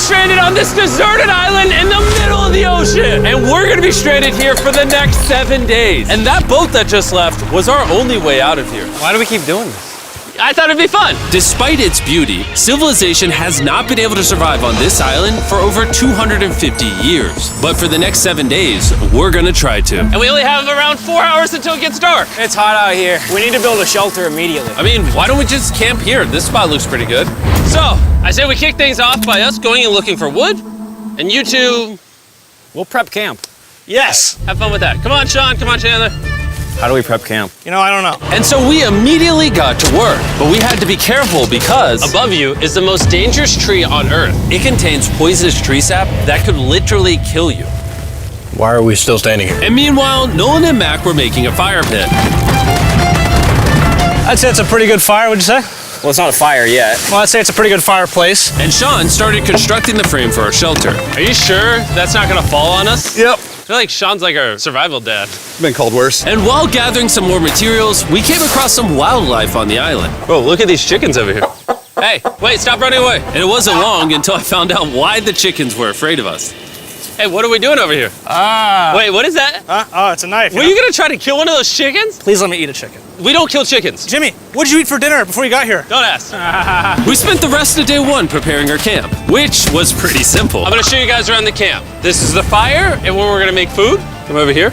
stranded on this deserted island in the middle of the ocean. And we're gonna be stranded here for the next 7 days. And that boat that just left was our only way out of here. Why do we keep doing this? I thought it'd be fun. Despite its beauty, civilization has not been able to survive on this island for over 250 years. But for the next 7 days, we're gonna try to. And we only have around 4 hours until it gets dark. It's hot out here. We need to build a shelter immediately. I mean, why don't we just camp here? This spot looks pretty good. So, I say we kick things off by us going and looking for wood, and you two We'll prep camp. Yes. Have fun with that. Come on, Sean. Come on, Chandler. How do we prep camp? You know, I don't know. And so we immediately got to work, but we had to be careful because Above you is the most dangerous tree on Earth. it contains poisonous tree sap that could literally kill you. Why are we still standing here? And meanwhile, Nolan and Mac were making a fire pit. I'd say it's a pretty good fire, would you say? Well, it's not a fire yet. Well, I'd say it's a pretty good fireplace. And Sean started constructing the frame for our shelter. Are you sure that's not gonna fall on us? Yep. I feel like Sean's like our survival dad. Been called worse. And while gathering some more materials, we came across some wildlife on the island. Whoa, look at these chickens over here. Hey, wait, stop running away. And it wasn't long until I found out why the chickens were afraid of us. Hey, what are we doing over here? Wait, what is that? Oh, it's a knife. Were you gonna try to kill one of those chickens? Please let me eat a chicken. We don't kill chickens. Jimmy, what did you eat for dinner before you got here? Don't ask. We spent the rest of day one preparing our camp, which was pretty simple. I'm gonna show you guys around the camp. This is the fire and where we're gonna make food. Come over here.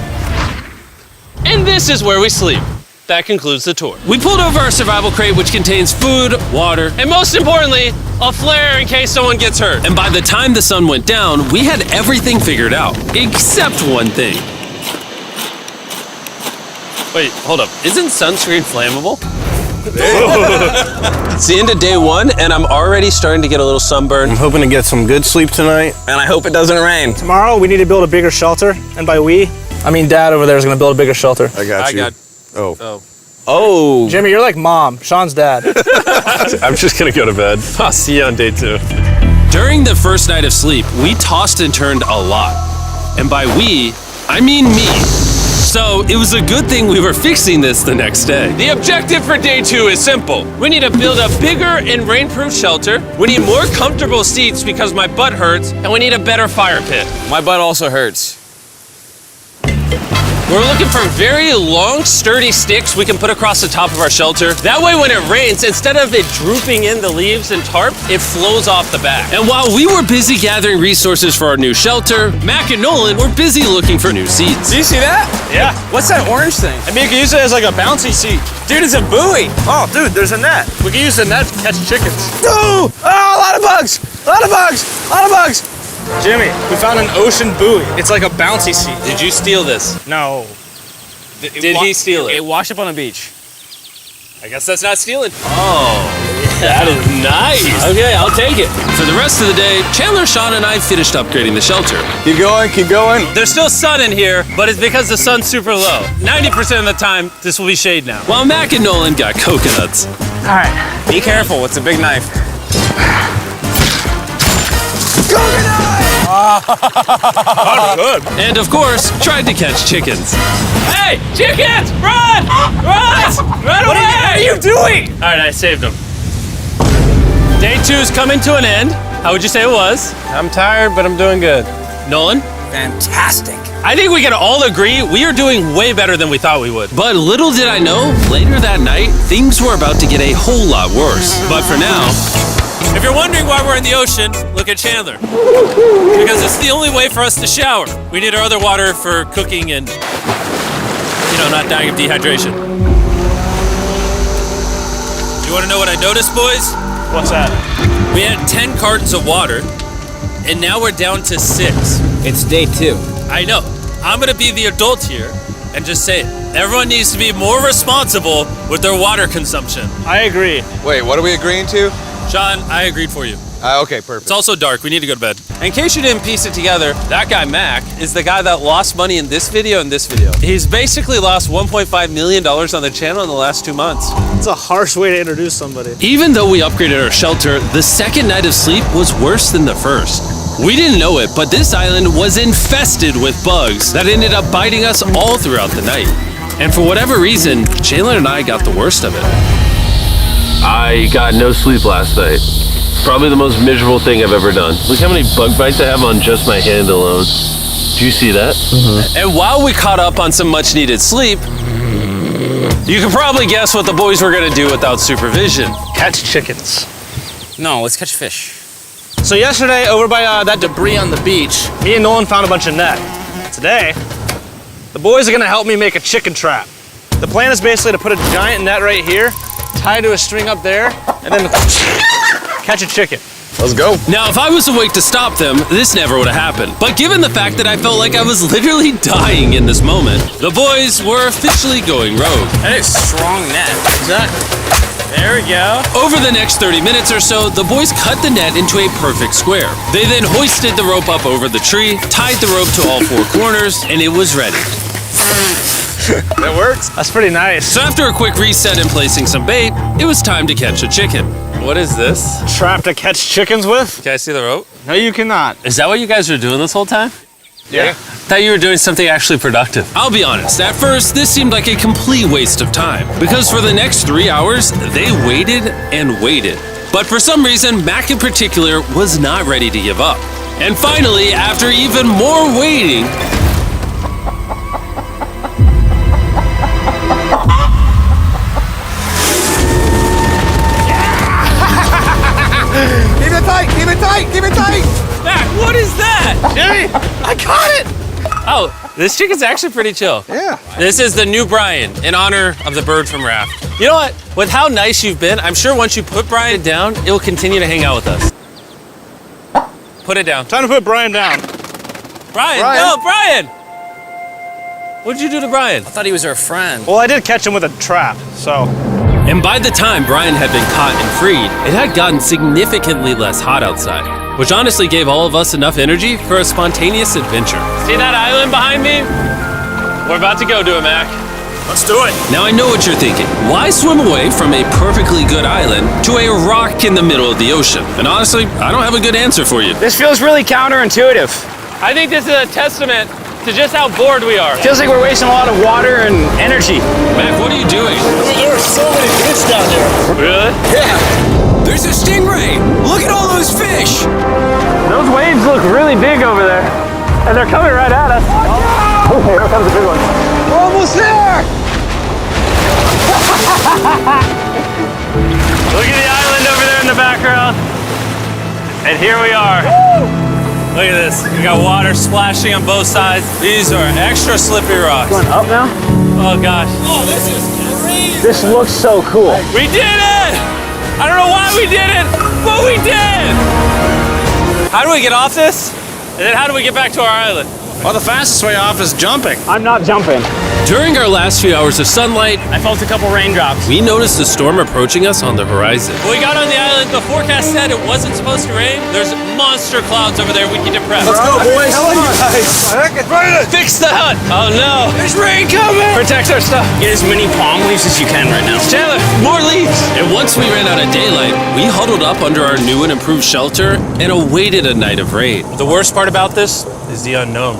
And this is where we sleep. That concludes the tour. We pulled over our survival crate, which contains food, water, And most importantly, a flare in case someone gets hurt. and by the time the sun went down, we had everything figured out, except one thing. Wait, hold up. Isn't sunscreen flammable? It's the end of day one, and I'm already starting to get a little sunburn. I'm hoping to get some good sleep tonight. And I hope it doesn't rain. Tomorrow, we need to build a bigger shelter. And by we, I mean Dad over there is going to build a bigger shelter. I got you. Oh. Oh. Jimmy, you're like Mom. Sean's dad. I'm just gonna go to bed. I'll see you on day 2. During the first night of sleep, we tossed and turned a lot. And by we, I mean me. So it was a good thing we were fixing this the next day. The objective for day 2 is simple. We need to build a bigger and rainproof shelter. We need more comfortable seats because my butt hurts, and we need a better fire pit. My butt also hurts. We're looking for very long, sturdy sticks we can put across the top of our shelter. That way when it rains, instead of it drooping in the leaves and tarp, it flows off the back. And while we were busy gathering resources for our new shelter, Mac and Nolan were busy looking for new seats. Do you see that? Yeah. What's that orange thing? I mean, you can use it as like a bouncy seat. Dude, it's a buoy. Oh, dude, there's a net. We can use the net to catch chickens. Oh, a lot of bugs. A lot of bugs. A lot of bugs. Jimmy, we found an ocean buoy. It's like a bouncy seat. Did you steal this? No. Did he steal it? It washed up on the beach. I guess that's not stealing. Oh, that is nice. Okay, I'll take it. For the rest of the day, Chandler, Sean, and I finished upgrading the shelter. Keep going, keep going. There's still sun in here, but it's because the sun's super low. 90% of the time, this will be shade now. While Mac and Nolan got coconuts. All right. Be careful. It's a big knife. And of course, tried to catch chickens. Hey, chickens, run! Run! Run away! What are you doing? All right, I saved them. Day 2's coming to an end. How would you say it was? I'm tired, but I'm doing good. Nolan? Fantastic. I think we can all agree we are doing way better than we thought we would. But little did I know, later that night, things were about to get a whole lot worse. But for now, If you're wondering why we're in the ocean, look at Chandler. Because it's the only way for us to shower. We need our other water for cooking and, not dying of dehydration. You want to know what I noticed, boys? What's that? We had 10 cartons of water, and now we're down to 6. It's day 2. I know. I'm gonna be the adult here and just say it. Everyone needs to be more responsible with their water consumption. I agree. Wait, what are we agreeing to? Sean, I agreed for you. Okay, perfect. It's also dark. We need to go to bed. In case you didn't piece it together, that guy Mac is the guy that lost money in this video and this video. He's basically lost $1.5 million on the channel in the last 2 months. It's a harsh way to introduce somebody. even though we upgraded our shelter, the second night of sleep was worse than the first. We didn't know it, but this island was infested with bugs that ended up biting us all throughout the night. And for whatever reason, Chandler and I got the worst of it. I got no sleep last night. Probably the most miserable thing I've ever done. Look how many bug bites I have on just my hand alone. Do you see that? And while we caught up on some much needed sleep, you can probably guess what the boys were gonna do without supervision. Catch chickens. No, let's catch fish. So yesterday, over by that debris on the beach, me and Nolan found a bunch of net. Today, the boys are gonna help me make a chicken trap. The plan is basically to put a giant net right here, tie to a string up there, and then catch a chicken. Let's go. Now, if I was awake to stop them, this never would have happened. But given the fact that I felt like I was literally dying in this moment, the boys were officially going rogue. That is strong net. Exactly. There we go. Over the next 30 minutes or so, the boys cut the net into a perfect square. They then hoisted the rope up over the tree, tied the rope to all four corners, and it was ready. That works. That's pretty nice. So after a quick reset and placing some bait, it was time to catch a chicken. What is this? Trap to catch chickens with? Can I see the rope? No, you cannot. Is that what you guys were doing this whole time? Yeah. Thought you were doing something actually productive. I'll be honest, at first, this seemed like a complete waste of time. Because for the next 3 hours, they waited and waited. But for some reason, Mac in particular was not ready to give up. And finally, after even more waiting, Keep it tight, keep it tight, keep it tight. Mac, what is that? Jimmy, I caught it! Oh, this chicken's actually pretty chill. Yeah. This is the new Brian in honor of the bird from Raft. You know what? With how nice you've been, I'm sure once you put Brian down, it will continue to hang out with us. Put it down. Time to put Brian down. Brian, Brian. no, Brian! What'd you do to Brian? I thought he was our friend. Well, I did catch him with a trap, so. and by the time Brian had been caught and freed, it had gotten significantly less hot outside, which honestly gave all of us enough energy for a spontaneous adventure. See that island behind me? We're about to go to it, Mac. Let's do it. Now I know what you're thinking. Why swim away from a perfectly good island to a rock in the middle of the ocean? And honestly, I don't have a good answer for you. This feels really counterintuitive. I think this is a testament to just how bored we are. Feels like we're wasting a lot of water and energy. Mac, what are you doing? There are so many fish down there. Really? Yeah. There's a stingray. Look at all those fish. Those waves look really big over there. And they're coming right at us. Oh, here comes a big one. We're almost there. Look at the island over there in the background. And here we are. Look at this. We got water splashing on both sides. These are extra slippery rocks. Going up now? Oh gosh. Oh, this is crazy. This looks so cool. We did it! I don't know why we did it, but we did! How do we get off this? And then how do we get back to our island? Well, the fastest way off is jumping. I'm not jumping. During our last few hours of sunlight, I felt a couple raindrops. we noticed a storm approaching us on the horizon. When we got on the island, the forecast said it wasn't supposed to rain. There's monster clouds over there we can depress. Let's go, boys. Fix the hut! Oh no! There's rain coming. Protect our stuff. Get as many palm leaves as you can right now. Chandler, more leaves! And once we ran out of daylight, we huddled up under our new and improved shelter and awaited a night of rain. The worst part about this is the unknown.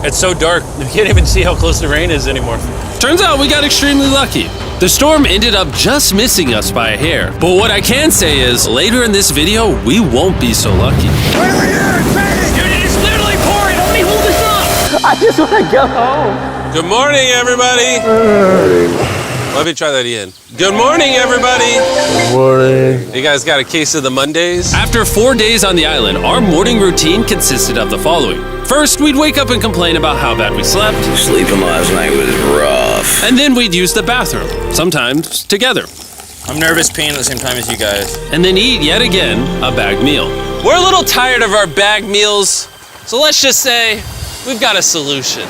It's so dark, you can't even see how close the rain is anymore. Turns out we got extremely lucky. The storm ended up just missing us by a hair. But what I can say is, later in this video, we won't be so lucky. Dude, it is literally pouring! Help me hold this up! I just want to go home. Good morning, everybody! Let me try that again. Good morning, everybody! Good morning. You guys got a case of the Mondays? After 4 days on the island, our morning routine consisted of the following. First, we'd wake up and complain about how bad we slept. Sleeping last night was rough. And then we'd use the bathroom, sometimes together. I'm nervous peeing at the same time as you guys. And then eat yet again a bagged meal. We're a little tired of our bag meals, so let's just say we've got a solution.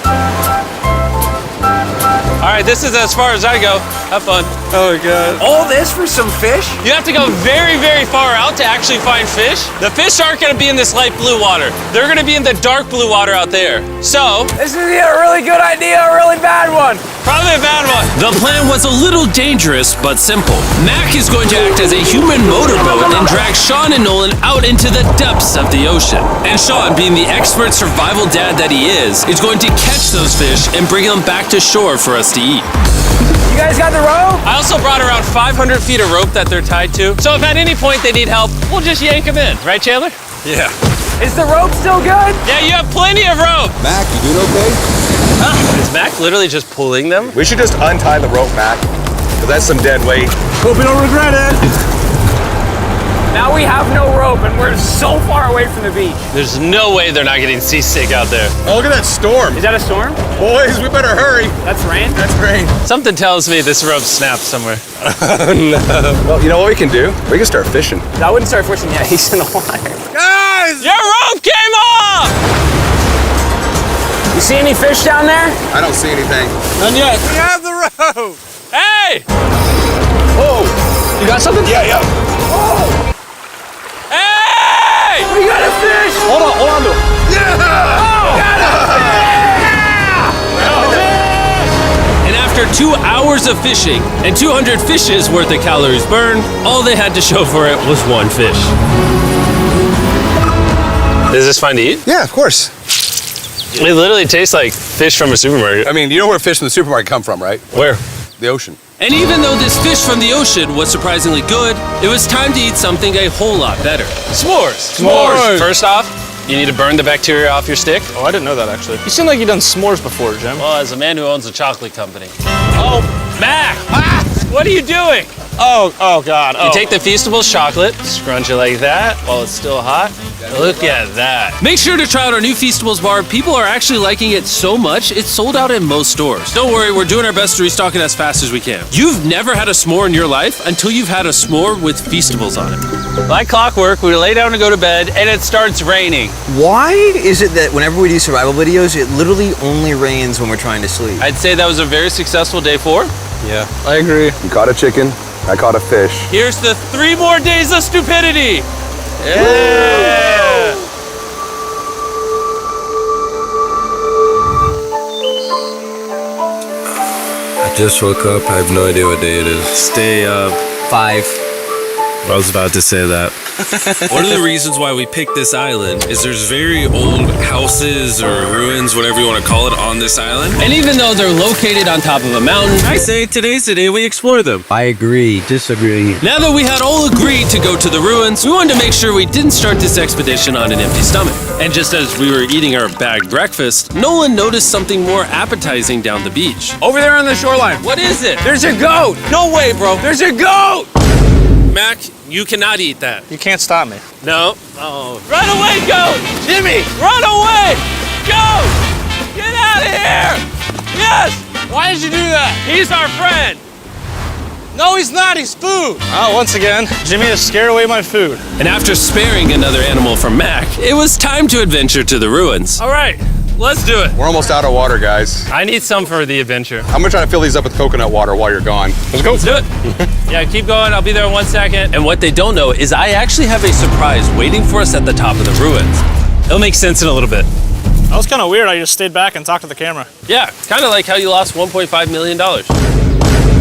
All right, this is as far as I go. Have fun. Oh, God. All this for some fish? You have to go very, very far out to actually find fish. The fish aren't gonna be in this light blue water. They're gonna be in the dark blue water out there. So, This is either a really good idea or a really bad one. probably a bad one. The plan was a little dangerous, but simple. Mac is going to act as a human motorboat and drag Sean and Nolan out into the depths of the ocean. And Sean, being the expert survival dad that he is going to catch those fish and bring them back to shore for us to eat. You guys got the rope? I also brought around 500 feet of rope that they're tied to. So if at any point they need help, we'll just yank them in. Right, Chandler? Yeah. Is the rope still good? Yeah, you have plenty of rope. Mac, you doing okay? Is Mac literally just pulling them? We should just untie the rope, Mac. Because that's some dead weight. Hope you don't regret it. Now we have no rope and we're so far away from the beach. There's no way they're not getting seasick out there. Oh, look at that storm. Is that a storm? Boys, we better hurry. That's rain? That's rain. Something tells me this rope snapped somewhere. Well, you know what we can do? We can start fishing. I wouldn't start fishing yet. He's in the water. Guys! Your rope came off! You see any fish down there? I don't see anything. None yet. We have the rope. Hey! Whoa! You got something? Yeah. Hey! We got a fish! Hold on to it. And after 2 hours of fishing and 200 fishes worth of calories burned, all they had to show for it was one fish. Is this fine to eat? Yeah, of course. It literally tastes like fish from a supermarket. I mean, you know where fish from the supermarket come from, right? Where? The ocean. And even though this fish from the ocean was surprisingly good, it was time to eat something a whole lot better. S'mores. S'mores. First off, you need to burn the bacteria off your stick. Oh, I didn't know that actually. You seem like you've done s'mores before, Jim. Well, as a man who owns a chocolate company. Oh, Mac! What are you doing? Oh God. You take the Feastables chocolate, scrunch it like that while it's still hot. Look at that. Make sure to try out our new Feastables bar. People are actually liking it so much, it's sold out in most stores. Don't worry, we're doing our best to restock it as fast as we can. You've never had a s'more in your life until you've had a s'more with Feastables on it. Like clockwork, we lay down to go to bed and it starts raining. Why is it that whenever we do survival videos, it literally only rains when we're trying to sleep? I'd say that was a very successful day 4. Yeah. I agree. You caught a chicken. I caught a fish. Here's the 3 more days of stupidity. Yeah. I just woke up. I have no idea what day it is. Stay up. 5. I was about to say that. One of the reasons why we picked this island is there's very old houses or ruins, whatever you want to call it, on this island. And even though they're located on top of a mountain, I say today's the day we explore them. I agree. Disagree. Now that we had all agreed to go to the ruins, we wanted to make sure we didn't start this expedition on an empty stomach. And just as we were eating our bagged breakfast, Nolan noticed something more appetizing down the beach. Over there on the shoreline. What is it? There's a goat. No way, bro. There's a goat. Mac, you cannot eat that. You can't stop me. No. Oh. Run away, goat! Jimmy! Run away! Goat! Get out of here! Yes! Why did you do that? He's our friend. No, he's not. He's food. Oh, once again, Jimmy has scared away my food. And after sparing another animal from Mac, it was time to adventure to the ruins. All right, let's do it. We're almost out of water, guys. I need some for the adventure. I'm gonna try to fill these up with coconut water while you're gone. Let's go. Let's do it. Yeah, keep going. I'll be there in 1 second. And what they don't know is I actually have a surprise waiting for us at the top of the ruins. It'll make sense in a little bit. That was kind of weird. I just stayed back and talked to the camera. Yeah, kind of like how you lost $1.5 million.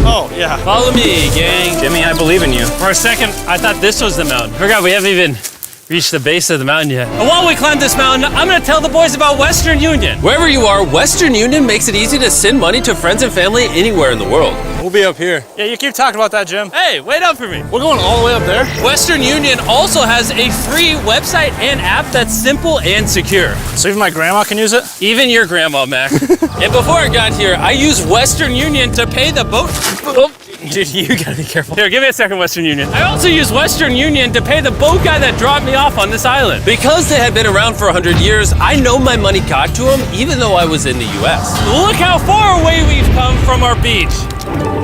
Oh, yeah. Follow me, gang. Jimmy, I believe in you. For a second, I thought this was the mountain. Forgot we haven't even reached the base of the mountain yet. And while we climb this mountain, I'm gonna tell the boys about Western Union. Wherever you are, Western Union makes it easy to send money to friends and family anywhere in the world. We'll be up here. Yeah, you keep talking about that, Jim. Hey, wait up for me. We're going all the way up there. Western Union also has a free website and app that's simple and secure. So even my grandma can use it? Even your grandma, Mac. And before I got here, I used Western Union to pay the boat. Oh, dude, you gotta be careful. Here, give me a second, Western Union. I also used Western Union to pay the boat guy that dropped me off on this island. Because they had been around for 100 years, I know my money got to them even though I was in the US. Look how far away we've come from our beach.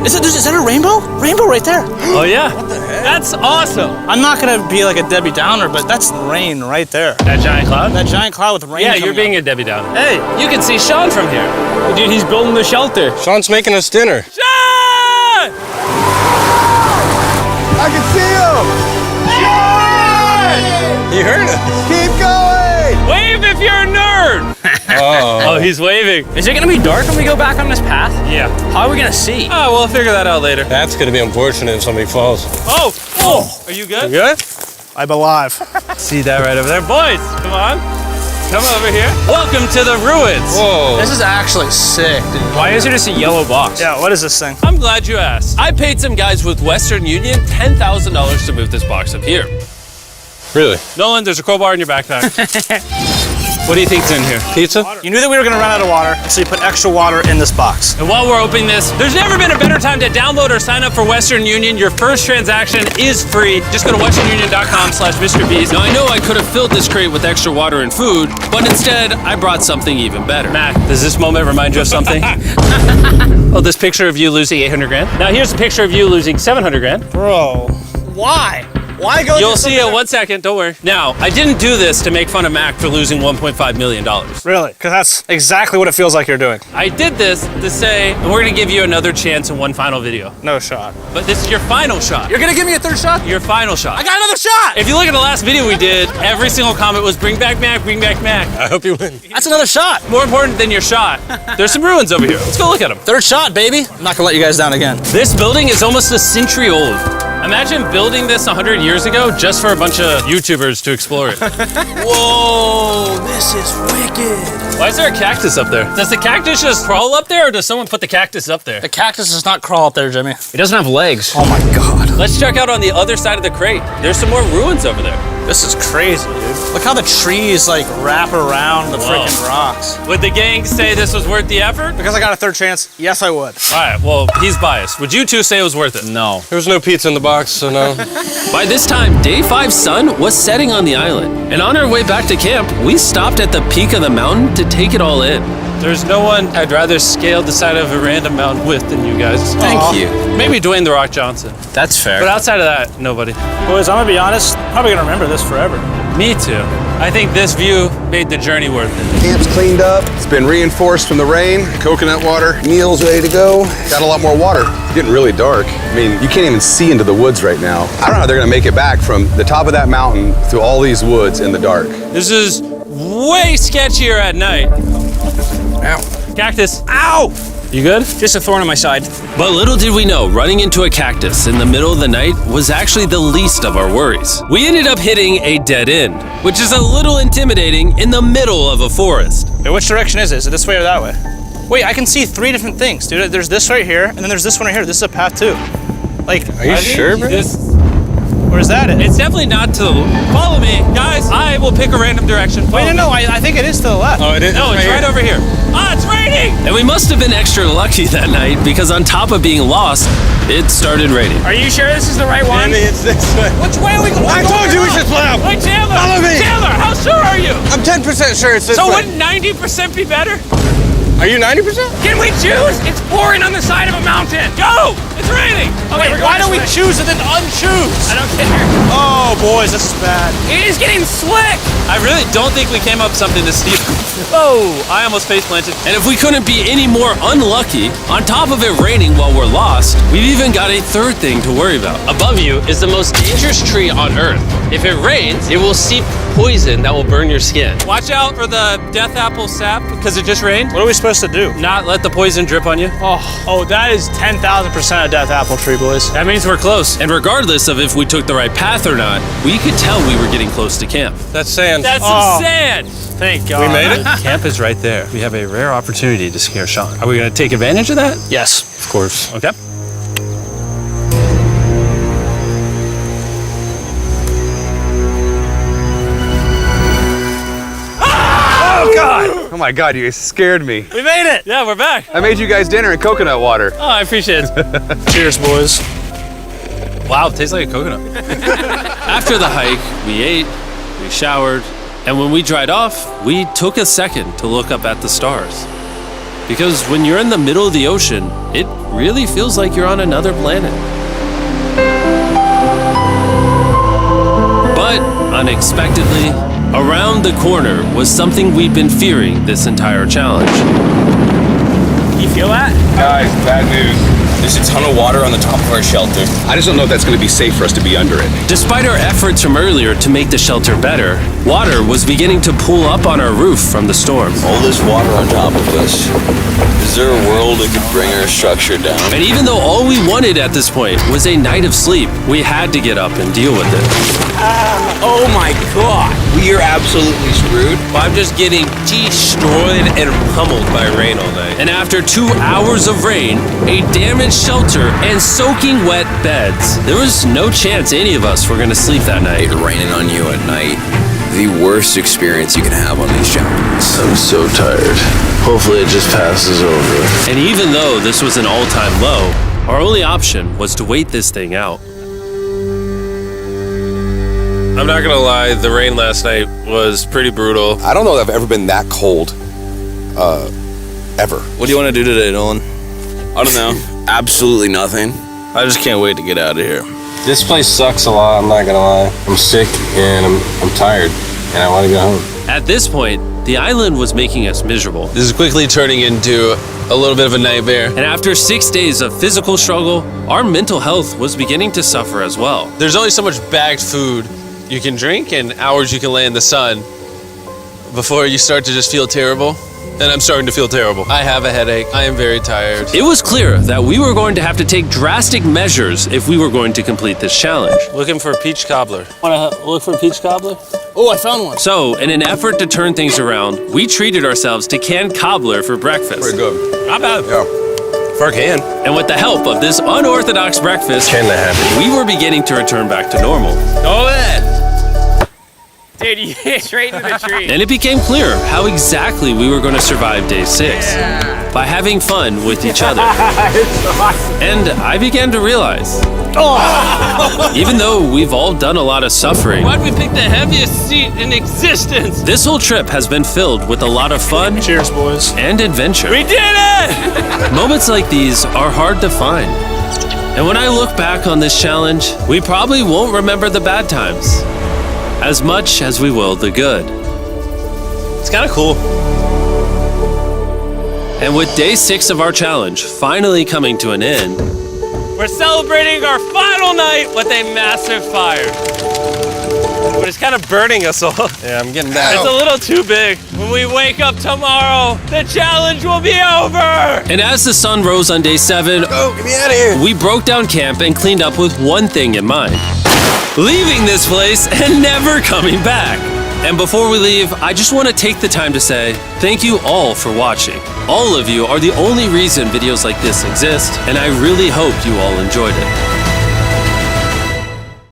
Is that a rainbow? Rainbow right there. Oh yeah? What the heck? That's awesome. I'm not gonna be like a Debbie Downer, but that's rain right there. That giant cloud? That giant cloud with rain. Yeah, you're being a Debbie Downer. Hey, you can see Sean from here. Dude, he's building the shelter. Sean's making us dinner. Sean! I can see him! You heard it. Keep going! Wave if you're a nerd! Oh, he's waving. Is it gonna be dark when we go back on this path? Yeah. How are we gonna see? Oh, we'll figure that out later. That's gonna be unfortunate if somebody falls. Oh! Oh! Are you good? Good? I'm alive. See that right over there? Boys, come on. Come over here. Welcome to the ruins. Whoa. This is actually sick, dude. Why is it just a yellow box? Yeah, what is this thing? I'm glad you asked. I paid some guys with Western Union $10,000 to move this box up here. Really? Nolan, there's a crowbar in your backpack. What do you think's in here? Pizza? You knew that we were gonna run out of water, so you put extra water in this box. And while we're opening this, there's never been a better time to download or sign up for Western Union. Your first transaction is free. Just go to westernunion.com/MrBeast. Now, I know I could have filled this crate with extra water and food, but instead, I brought something even better. Matt, does this moment remind you of something? Oh, this picture of you losing 800 grand? Now here's a picture of you losing 700 grand. Bro, why? Why go? You'll see it in 1 second, don't worry. Now, I didn't do this to make fun of Mac for losing $1.5 million. Really? Because that's exactly what it feels like you're doing. I did this to say, and we're gonna give you another chance in one final video. No shot. But this is your final shot. You're gonna give me a third shot? Your final shot. I got another shot! If you look at the last video we did, every single comment was bring back Mac, bring back Mac. I hope you win. That's another shot. More important than your shot, there's some ruins over here. Let's go look at them. Third shot, baby. I'm not gonna let you guys down again. This building is almost a century old. Imagine building this 100 years ago just for a bunch of YouTubers to explore it. Whoa, this is wicked. Why is there a cactus up there? Does the cactus just crawl up there or does someone put the cactus up there? The cactus does not crawl up there, Jimmy. It doesn't have legs. Oh my God. Let's check out on the other side of the crate. There's some more ruins over there. This is crazy, dude. Look how the trees like wrap around the freaking rocks. Would the gang say this was worth the effort? Because I got a third chance, yes I would. All right, well, he's biased. Would you two say it was worth it? No. There was no pizza in the box, so no. By this time, Day 5's sun was setting on the island, and on our way back to camp, we stopped at the peak of the mountain to take it all in. There's no one I'd rather scale the side of a random mountain with than you guys. Thank you. Maybe Dwayne The Rock Johnson. That's fair. But outside of that, nobody. Boys, I'm gonna be honest, probably gonna remember this forever. Me too. I think this view made the journey worth it. Camp's cleaned up. It's been reinforced from the rain. Coconut water. Meal's ready to go. Got a lot more water. It's getting really dark. I mean, you can't even see into the woods right now. I don't know how they're gonna make it back from the top of that mountain through all these woods in the dark. This is way sketchier at night. Ow. Cactus. Ow! You good? Just a thorn on my side. But little did we know, running into a cactus in the middle of the night was actually the least of our worries. We ended up hitting a dead end, which is a little intimidating in the middle of a forest. Wait, which direction is it? Is it this way or that way? Wait, I can see three different things, dude. There's this right here, and then there's this one right here. This is a path too. Like, Are you sure, bro? where's that at? It's definitely not to the... Follow me. Guys, I will pick a random direction. Wait, no, I think it is to the left. Oh, it is? No, it's right over here. Ah, it's raining! And we must have been extra lucky that night because on top of being lost, it started raining. Are you sure this is the right one? It's this way. Which way are we going? I told you we should play out. Wait, Chandler! Follow me. Chandler, how sure are you? I'm 10% sure it's this So way. wouldn't 90% be better? Are you 90%? Can we choose? It's pouring on the side of a mountain. Go! It's raining! Okay, Wait, why don't we choose and then unchoose? I don't care. Oh, boys, this is bad. It is getting slick. I really don't think we came up with something to steal. Oh, I almost face planted. And if we couldn't be any more unlucky, on top of it raining while we're lost, we've even got a third thing to worry about. Above you is the most dangerous tree on Earth. If it rains, it will seep poison that will burn your skin. Watch out for the death apple sap because it just rained. What are we supposed to do? Not let the poison drip on you. Oh, that is 10,000% a death apple tree, boys. That means we're close. And regardless of if we took the right path or not, we could tell we were getting close to camp. That's sand. That's Oh. some sand. Thank God. We made it? Camp is right there. We have a rare opportunity to scare Sean. Are we going to take advantage of that? Yes. Of course. Okay. Oh, God. Oh my God, you guys scared me. We made it. Yeah, we're back. I made you guys dinner in coconut water. Oh, I appreciate it. Cheers, boys. Wow, it tastes like a coconut. After the hike, we ate, we showered, and when we dried off, we took a second to look up at the stars. Because when you're in the middle of the ocean, it really feels like you're on another planet. But unexpectedly, around the corner was something we'd been fearing this entire challenge. You feel that? Guys, bad news. There's a ton of water on the top of our shelter. I just don't know if that's going to be safe for us to be under it. Despite our efforts from earlier to make the shelter better, Water was beginning to pool up on our roof from the storm. All this water on top of us. Is there a world that could bring our structure down? And even though all we wanted at this point was a night of sleep, we had to get up and deal with it. Oh my god. We are absolutely screwed. I'm just getting destroyed and pummeled by rain all night. And after 2 hours of rain, a damaged shelter, and soaking wet beds, there was no chance any of us were going to sleep that night. It raining on you at night. The worst experience you can have on these challenges. I'm so tired. Hopefully it just passes over. And even though this was an all-time low, our only option was to wait this thing out. I'm not gonna lie, the rain last night was pretty brutal. I don't know that I've ever been that cold, ever. What do you want to do today, Nolan? I don't know. Absolutely nothing. I just can't wait to get out of here. This place sucks a lot, I'm not gonna lie. I'm sick and I'm tired and I wanna go home. At this point, the island was making us miserable. This is quickly turning into a little bit of a nightmare. And after 6 days of physical struggle, our mental health was beginning to suffer as well. There's only so much bagged food you can drink and hours you can lay in the sun before you start to just feel terrible. And I'm starting to feel terrible. I have a headache. I am very tired. It was clear that we were going to have to take drastic measures if we were going to complete this challenge. Looking for a peach cobbler. Want to look for a peach cobbler? Oh, I found one. So, in an effort to turn things around, we treated ourselves to canned cobbler for breakfast. Pretty good. Not bad. Yeah. For a can. And with the help of this unorthodox breakfast, Can that happen? we were beginning to return back to normal. Go ahead. Dude, you hit straight into the tree. And it became clear how exactly we were going to survive day 6. By having fun with each other. And I began to realize, even though we've all done a lot of suffering, Why'd we pick the heaviest seat in existence? this whole trip has been filled with a lot of fun Cheers, boys. and adventure. We did it! Moments like these are hard to find. And when I look back on this challenge, we probably won't remember the bad times as much as we will the good. It's kind of cool. And with day 6 of our challenge finally coming to an end, We're celebrating our final night with a massive fire. But it's kind of burning us all. Yeah, I'm getting that. It's a little too big. When we wake up tomorrow, the challenge will be over! and as the sun rose on day 7, Oh, get me out of here. we broke down camp and cleaned up with one thing in mind: leaving this place and never coming back. And before we leave, I just want to take the time to say thank you all for watching. All of you are the only reason videos like this exist, and I really hope you all enjoyed it.